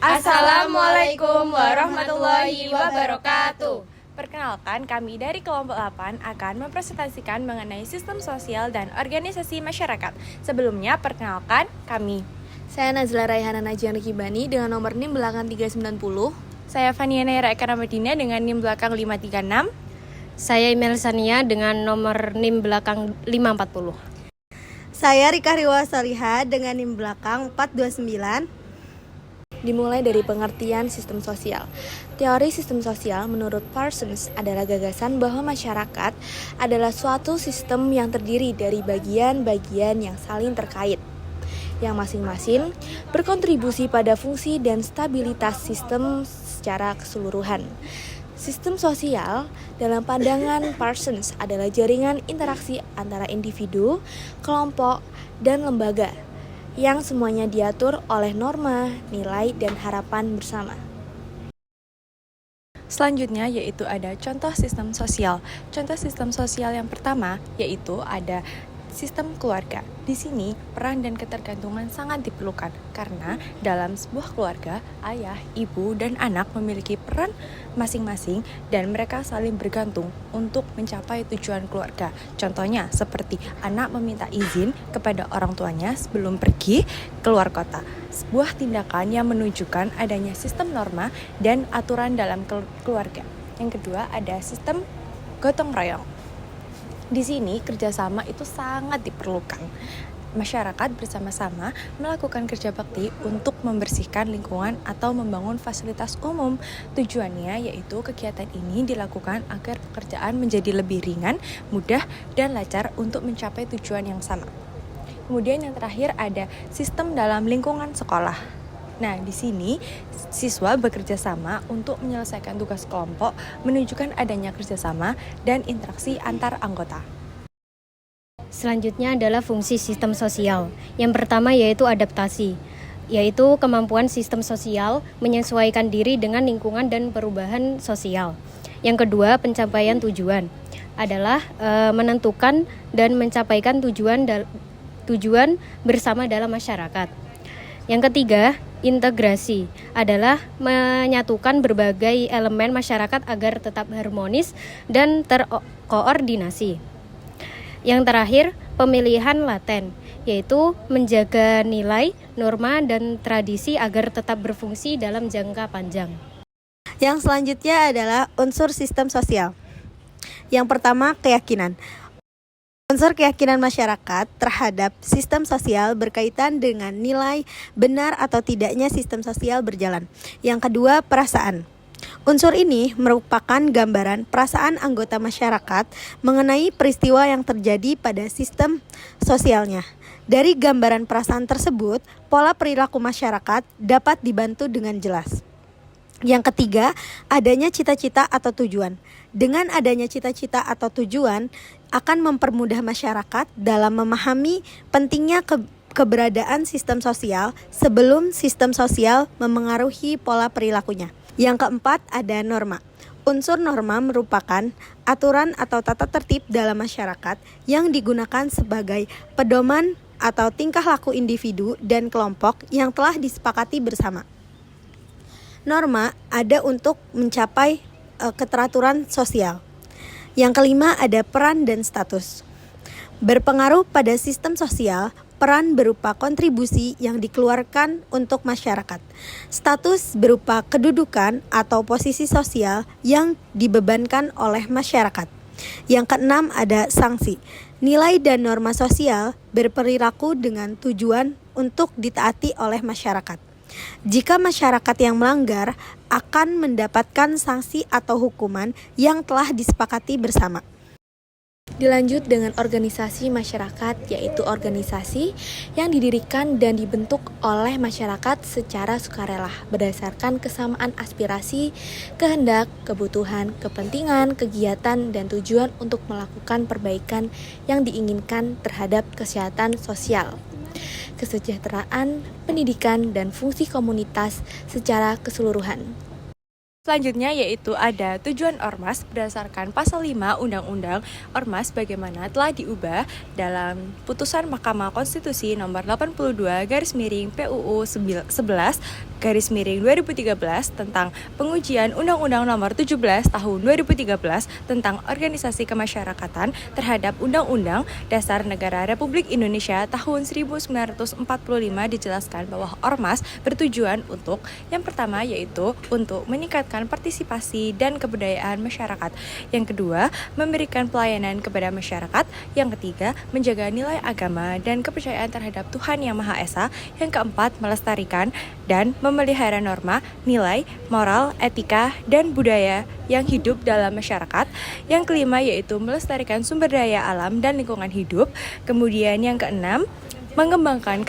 Assalamualaikum warahmatullahi wabarakatuh. Perkenalkan, kami dari kelompok 8 akan mempresentasikan mengenai sistem sosial dan organisasi masyarakat. Sebelumnya, perkenalkan kami. Saya Nazla Raihana Najian Rikibani dengan nomor NIM belakang 390. Saya Fania Naira Eka Ramadina dengan NIM belakang 536. Saya Imel Sania dengan nomor NIM belakang 540. Saya Rika Riwa Saliha dengan NIM belakang 429. Dimulai dari pengertian sistem sosial. Teori sistem sosial menurut Parsons adalah gagasan bahwa masyarakat adalah suatu sistem yang terdiri dari bagian-bagian yang saling terkait, yang masing-masing berkontribusi pada fungsi dan stabilitas sistem secara keseluruhan. Sistem sosial dalam pandangan Parsons adalah jaringan interaksi antara individu, kelompok, dan lembaga yang semuanya diatur oleh norma, nilai, dan harapan bersama. Selanjutnya yaitu ada contoh sistem sosial. Contoh sistem sosial yang pertama yaitu ada sistem keluarga. Di sini peran dan ketergantungan sangat diperlukan karena dalam sebuah keluarga, ayah, ibu, dan anak memiliki peran masing-masing dan mereka saling bergantung untuk mencapai tujuan keluarga. Contohnya seperti anak meminta izin kepada orang tuanya sebelum pergi keluar kota. Sebuah tindakan yang menunjukkan adanya sistem norma dan aturan dalam keluarga. Yang kedua ada sistem gotong royong. Di sini kerjasama itu sangat diperlukan. Masyarakat bersama-sama melakukan kerja bakti untuk membersihkan lingkungan atau membangun fasilitas umum. Tujuannya yaitu kegiatan ini dilakukan agar pekerjaan menjadi lebih ringan, mudah, dan lancar untuk mencapai tujuan yang sama. Kemudian yang terakhir ada sistem dalam lingkungan sekolah. Nah, di sini siswa bekerja sama untuk menyelesaikan tugas kelompok, menunjukkan adanya kerjasama dan interaksi antar anggota. Selanjutnya adalah fungsi sistem sosial. Yang pertama yaitu adaptasi, yaitu kemampuan sistem sosial menyesuaikan diri dengan lingkungan dan perubahan sosial. Yang kedua, pencapaian tujuan adalah menentukan dan mencapaikan tujuan bersama dalam masyarakat. Yang ketiga, integrasi adalah menyatukan berbagai elemen masyarakat agar tetap harmonis dan terkoordinasi. Yang terakhir, pemilihan laten, yaitu menjaga nilai, norma, dan tradisi agar tetap berfungsi dalam jangka panjang. Yang selanjutnya adalah unsur sistem sosial. Yang pertama, keyakinan. Unsur keyakinan masyarakat terhadap sistem sosial berkaitan dengan nilai benar atau tidaknya sistem sosial berjalan. Yang kedua, perasaan. Unsur ini merupakan gambaran perasaan anggota masyarakat mengenai peristiwa yang terjadi pada sistem sosialnya. Dari gambaran perasaan tersebut, pola perilaku masyarakat dapat dibantu dengan jelas. Yang ketiga, adanya cita-cita atau tujuan. Dengan adanya cita-cita atau tujuan akan mempermudah masyarakat dalam memahami pentingnya keberadaan sistem sosial sebelum sistem sosial memengaruhi pola perilakunya. Yang keempat, ada norma. Unsur norma merupakan aturan atau tata tertib dalam masyarakat yang digunakan sebagai pedoman atau tingkah laku individu dan kelompok yang telah disepakati bersama. Norma ada untuk mencapai keteraturan sosial. Yang kelima ada peran dan status. Berpengaruh pada sistem sosial, peran berupa kontribusi yang dikeluarkan untuk masyarakat. Status berupa kedudukan atau posisi sosial yang dibebankan oleh masyarakat. Yang keenam ada sanksi. Nilai dan norma sosial berperilaku dengan tujuan untuk ditaati oleh masyarakat. Jika masyarakat yang melanggar akan mendapatkan sanksi atau hukuman yang telah disepakati bersama. Dilanjut dengan organisasi masyarakat, yaitu organisasi yang didirikan dan dibentuk oleh masyarakat secara sukarela berdasarkan kesamaan aspirasi, kehendak, kebutuhan, kepentingan, kegiatan, dan tujuan untuk melakukan perbaikan yang diinginkan terhadap kesehatan sosial, kesejahteraan, pendidikan, dan fungsi komunitas secara keseluruhan. Selanjutnya yaitu ada tujuan Ormas berdasarkan pasal 5 Undang-Undang Ormas bagaimana telah diubah dalam putusan Mahkamah Konstitusi nomor 82 garis miring PUU 11 garis miring 2013 tentang pengujian Undang-Undang nomor 17 tahun 2013 tentang organisasi kemasyarakatan terhadap Undang-Undang Dasar Negara Republik Indonesia tahun 1945 dijelaskan bahwa Ormas bertujuan untuk yang pertama yaitu untuk meningkatkan partisipasi dan kebudayaan masyarakat. Yang kedua, memberikan pelayanan kepada masyarakat. Yang ketiga, menjaga nilai agama dan kepercayaan terhadap Tuhan Yang Maha Esa. Yang keempat, melestarikan dan memelihara norma, nilai, moral, etika, dan budaya yang hidup dalam masyarakat. Yang kelima yaitu melestarikan sumber daya alam dan lingkungan hidup. Kemudian yang keenam, mengembangkan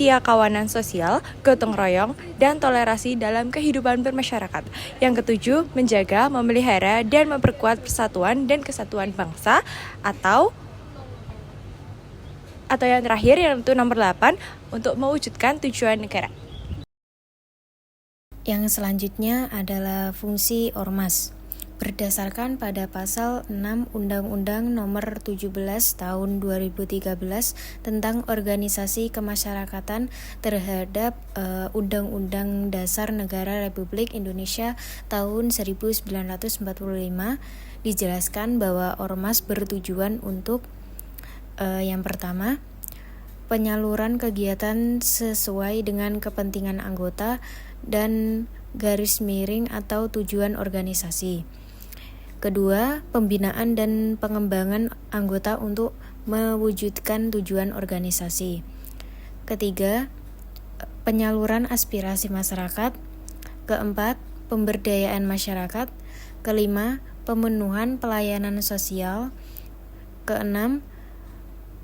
kawanan sosial, gotong royong, dan toleransi dalam kehidupan bermasyarakat. Yang ketujuh, menjaga, memelihara, dan memperkuat persatuan dan kesatuan bangsa atau yang terakhir yang itu nomor 8 untuk mewujudkan tujuan negara. Yang selanjutnya adalah fungsi Ormas. Berdasarkan pada pasal 6 Undang-Undang Nomor 17 Tahun 2013 tentang Organisasi Kemasyarakatan terhadap Undang-Undang Dasar Negara Republik Indonesia tahun 1945 dijelaskan bahwa Ormas bertujuan untuk yang pertama, penyaluran kegiatan sesuai dengan kepentingan anggota dan garis miring atau tujuan organisasi. Kedua, pembinaan dan pengembangan anggota untuk mewujudkan tujuan organisasi. Ketiga, penyaluran aspirasi masyarakat. Keempat, pemberdayaan masyarakat. Kelima, pemenuhan pelayanan sosial. Keenam,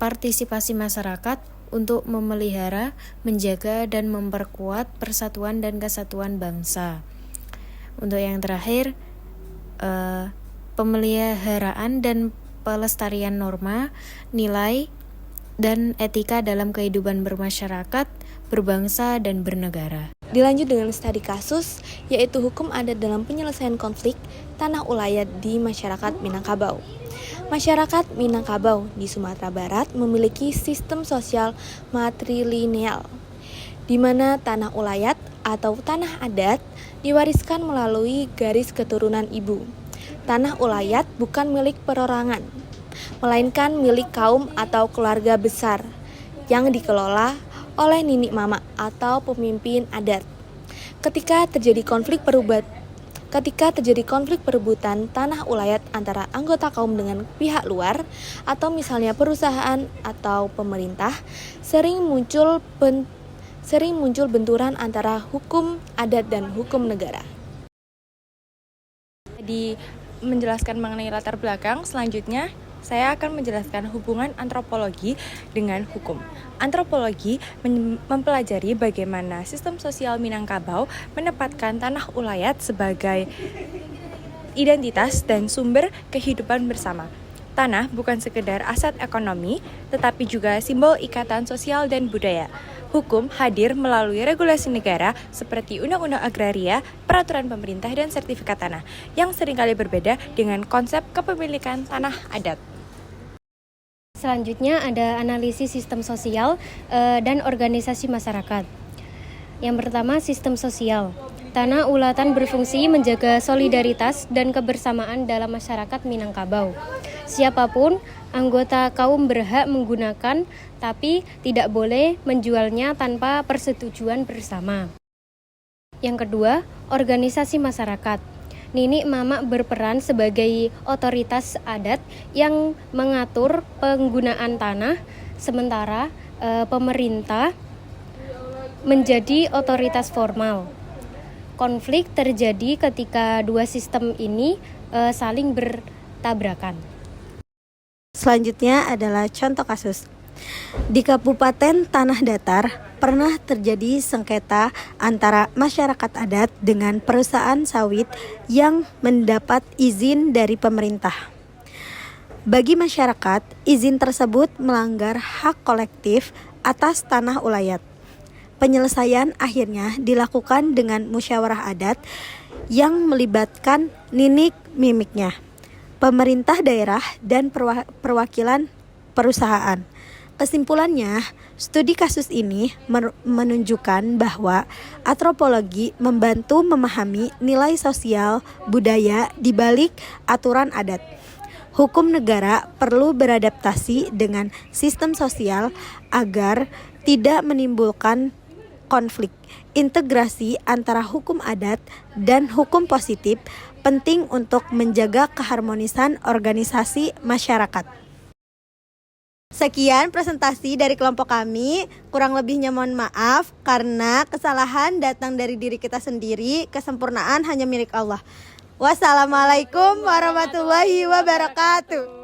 partisipasi masyarakat untuk memelihara, menjaga, dan memperkuat persatuan dan kesatuan bangsa. Untuk yang terakhir, pemeliharaan dan pelestarian norma, nilai, dan etika dalam kehidupan bermasyarakat, berbangsa, dan bernegara. Dilanjut dengan studi kasus, yaitu hukum adat dalam penyelesaian konflik tanah ulayat di masyarakat Minangkabau. Masyarakat Minangkabau di Sumatera Barat memiliki sistem sosial matrilineal, di mana tanah ulayat atau tanah adat diwariskan melalui garis keturunan ibu. Tanah ulayat bukan milik perorangan, melainkan milik kaum atau keluarga besar yang dikelola oleh ninik mama atau pemimpin adat. Ketika terjadi konflik perebutan tanah ulayat antara anggota kaum dengan pihak luar atau misalnya perusahaan atau pemerintah, sering muncul benturan antara hukum adat dan hukum negara. Menjelaskan mengenai latar belakang, selanjutnya saya akan menjelaskan hubungan antropologi dengan hukum. Antropologi mempelajari bagaimana sistem sosial Minangkabau menempatkan tanah ulayat sebagai identitas dan sumber kehidupan bersama. Tanah bukan sekedar aset ekonomi, tetapi juga simbol ikatan sosial dan budaya. Hukum hadir melalui regulasi negara seperti Undang-Undang Agraria, Peraturan Pemerintah, dan Sertifikat Tanah, yang seringkali berbeda dengan konsep kepemilikan tanah adat. Selanjutnya ada analisis sistem sosial dan organisasi masyarakat. Yang pertama, sistem sosial. Tanah ulatan berfungsi menjaga solidaritas dan kebersamaan dalam masyarakat Minangkabau. Siapapun anggota kaum berhak menggunakan, tapi tidak boleh menjualnya tanpa persetujuan bersama. Yang kedua, organisasi masyarakat. Ninik mama berperan sebagai otoritas adat yang mengatur penggunaan tanah, sementara pemerintah menjadi otoritas formal. Konflik terjadi ketika dua sistem ini saling bertabrakan. Selanjutnya adalah contoh kasus. Di Kabupaten Tanah Datar pernah terjadi sengketa antara masyarakat adat dengan perusahaan sawit yang mendapat izin dari pemerintah. Bagi masyarakat, izin tersebut melanggar hak kolektif atas tanah ulayat. Penyelesaian akhirnya dilakukan dengan musyawarah adat yang melibatkan ninik mimiknya, pemerintah daerah, dan perwakilan perusahaan. Kesimpulannya, studi kasus ini menunjukkan bahwa antropologi membantu memahami nilai sosial budaya di balik aturan adat. Hukum negara perlu beradaptasi dengan sistem sosial agar tidak menimbulkan konflik. Integrasi antara hukum adat dan hukum positif penting untuk menjaga keharmonisan organisasi masyarakat. Sekian presentasi dari kelompok kami. Kurang lebihnya mohon maaf karena kesalahan datang dari diri kita sendiri, kesempurnaan hanya milik Allah. Wassalamualaikum warahmatullahi wabarakatuh.